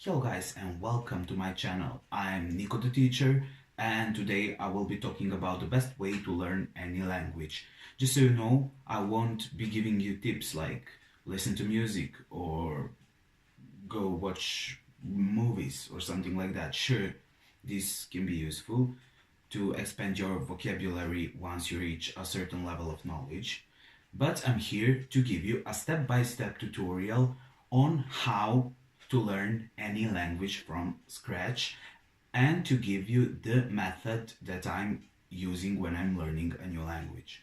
Hello guys and welcome to my channel. I'm Nico the teacher and today I will be talking about the best way to learn any language. Just so you know, I won't be giving you tips like listen to music or go watch movies or something like that. Sure, this can be useful to expand your vocabulary once you reach a certain level of knowledge. But I'm here to give you a step-by-step tutorial on how to learn any language from scratch and to give you the method that I'm using when I'm learning a new language.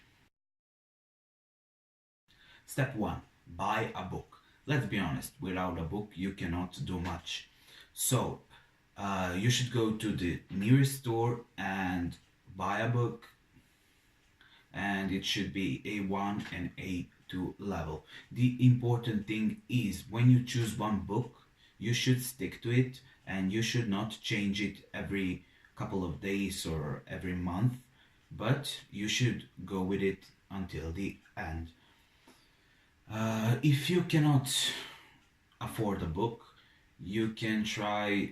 Step 1. Buy a book. Let's be honest, without a book you cannot do much. So, you should go to the nearest store and buy a book, and it should be A1 and A2 level. The important thing is when you choose one book, you should stick to it and you should not change it every couple of days or every month, but you should go with it until the end. If you cannot afford a book, you can try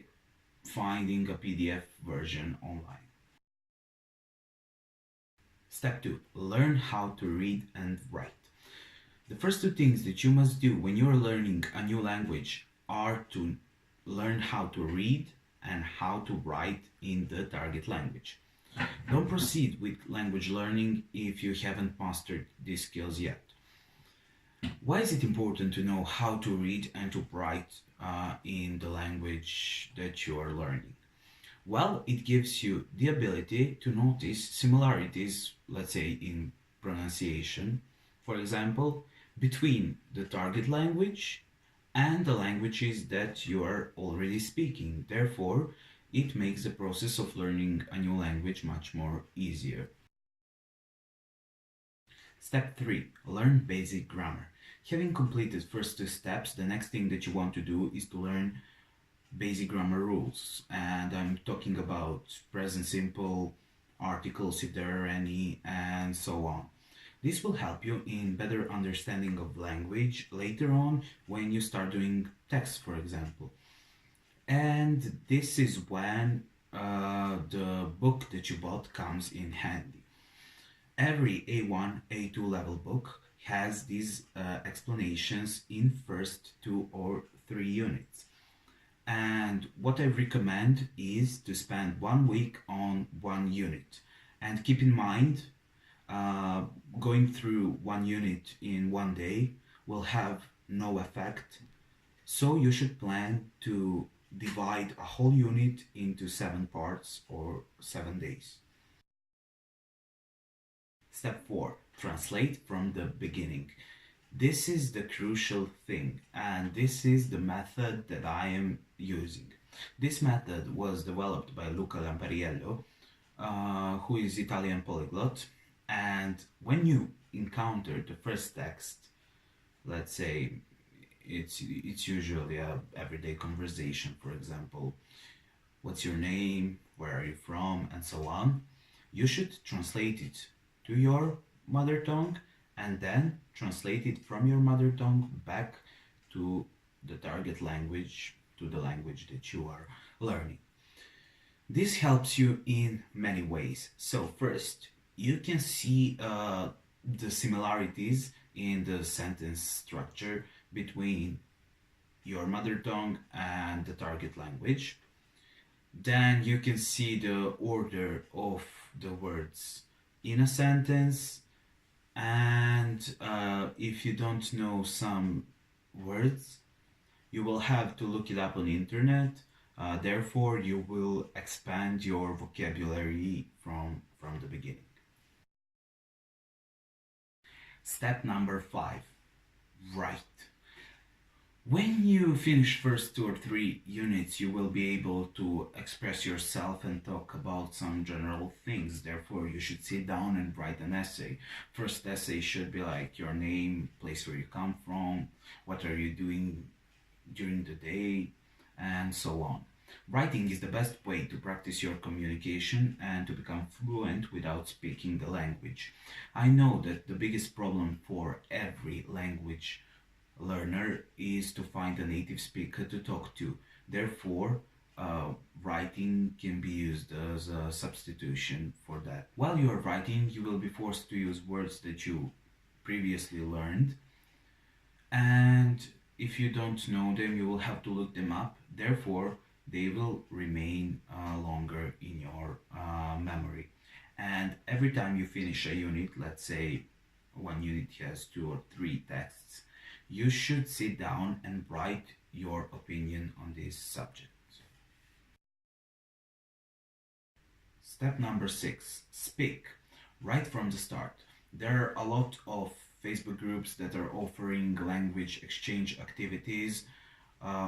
finding a PDF version online. Step 2. Learn how to read and write. The first two things that you must do when you are learning a new language are to learn how to read and how to write in the target language. Don't proceed with language learning if you haven't mastered these skills yet. Why is it important to know how to read and to write in the language that you are learning? Well, it gives you the ability to notice similarities, let's say in pronunciation, for example, between the target language and the languages that you are already speaking. Therefore, it makes the process of learning a new language much more easier. Step 3. Learn basic grammar. Having completed first two steps, the next thing that you want to do is to learn basic grammar rules, and I'm talking about present simple, articles if there are any, and so on. This will help you in better understanding of language later on when you start doing text, for example. And this is when the book that you bought comes in handy. Every A1, A2 level book has these explanations in first 2 or 3 units. And what I recommend is to spend 1 week on one unit. And keep in mind, going through one unit in one day will have no effect. So you should plan to divide a whole unit into 7 parts or 7 days. Step 4. Translate from the beginning. This is the crucial thing, and this is the method that I am using. This method was developed by Luca Lampariello, who is Italian polyglot, and when you encounter the first text, let's say it's usually a everyday conversation, for example, what's your name, where are you from, and so on, you should translate it to your mother tongue and then translate it from your mother tongue back to the target language, to the language that you are learning. This helps you in many ways. So first, you can see the similarities in the sentence structure between your mother tongue and the target language. Then you can see the order of the words in a sentence, and if you don't know some words, you will have to look it up on the internet. Therefore, you will expand your vocabulary from the beginning. Step number 5. Write. When you finish first 2 or 3 units, you will be able to express yourself and talk about some general things. Therefore, you should sit down and write an essay. First essay should be like your name, place where you come from, what are you doing during the day, and so on. Writing is the best way to practice your communication and to become fluent without speaking the language. I know that the biggest problem for every language learner is to find a native speaker to talk to, Therefore, uh, writing can be used as a substitution for that. While you are writing, you will be forced to use words that you previously learned, and if you don't know them, you will have to look them up. Therefore, they will remain longer in your memory. And every time you finish a unit, let's say one unit has two or three texts, you should sit down and write your opinion on this subject. Step number 6, speak right from the start. There are a lot of Facebook groups that are offering language exchange activities,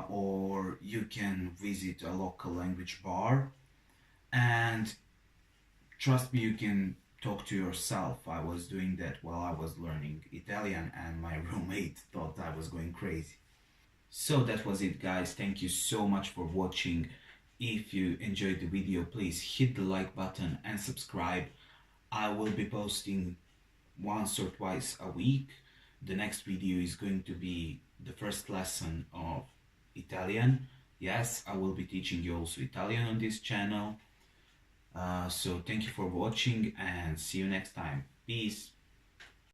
or you can visit a local language bar. And trust me, you can talk to yourself. I was doing that while I was learning Italian, and my roommate thought I was going crazy. So that was it, guys. Thank you so much for watching. If you enjoyed the video, please hit the like button and subscribe. I will be posting once or twice a week. The next video is going to be the first lesson of Italian. Yes, I will be teaching you also Italian on this channel. So thank you for watching and see you next time. Peace.